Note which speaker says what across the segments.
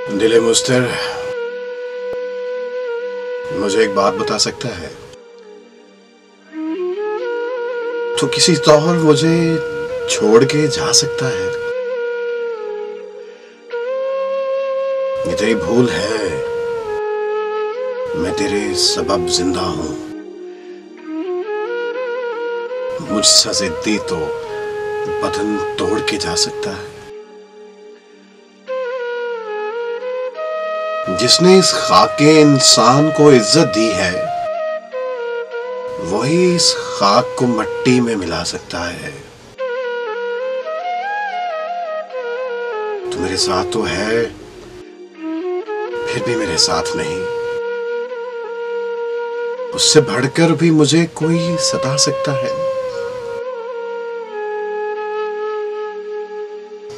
Speaker 1: दिल मुस्तर मुझे एक बात बता सकता है? तो किसी तौर मुझे छोड़ के जा सकता है? ये तेरी भूल है, मैं तेरे सबब जिंदा हूं। मुझसे जिद्दी तो बदन तोड़ के जा सकता है। जिसने इस खाके इंसान को इज्जत दी है, वही इस खाक को मट्टी में मिला सकता है। तू मेरे साथ तो है, फिर भी मेरे साथ नहीं। उससे बढ़कर भी मुझे कोई सता सकता है।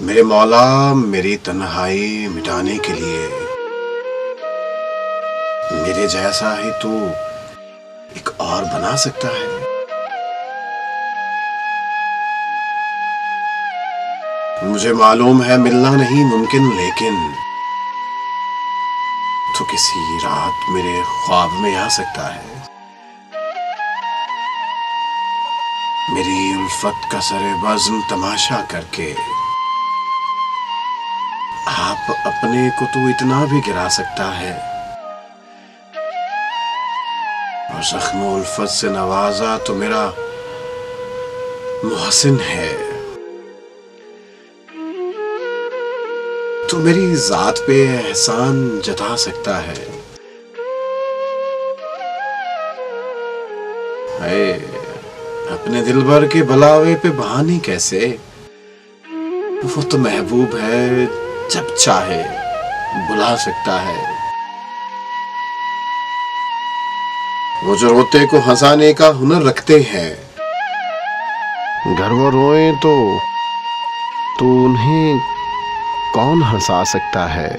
Speaker 1: मेरे मौला मेरी तन्हाई मिटाने के लिए मेरे जैसा ही तू एक और बना सकता है। मुझे मालूम है मिलना नहीं मुमकिन, लेकिन तू किसी रात मेरे ख्वाब में आ सकता है। मेरी उल्फत का सरे बज़्म तमाशा करके आप अपने को तो इतना भी गिरा सकता है, और ज़ख्म उल्फत से नवाजा तो मेरा मुहसिन है। तो मेरी जात पे एहसान जता सकता है। अपने दिलबर के बुलावे पे बहाने कैसे? वो तो महबूब है, जब चाहे बुला सकता है। वो जो रोते को हंसाने का हुनर रखते हैं, घर वो रोए तो उन्हें कौन हंसा सकता है?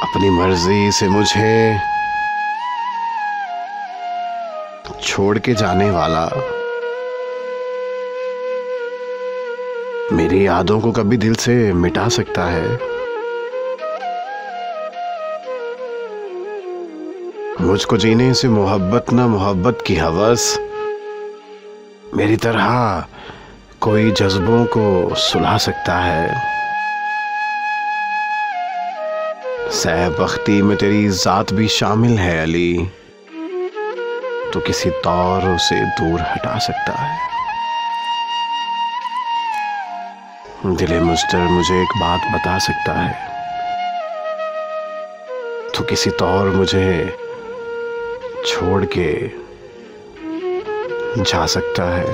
Speaker 1: अपनी मर्जी से मुझे छोड़ के जाने वाला मेरी यादों को कभी दिल से मिटा सकता है। मुझको जीने से मोहब्बत ना मोहब्बत की हवस, मेरी तरह कोई जज्बों को सुला सकता है। सहबख्ती में तेरी जात भी शामिल है अली, तो किसी तौर उसे दूर हटा सकता है। दिले मुस्तर मुझे एक बात बता सकता है, तो किसी तौर मुझे छोड़ के जा सकता है।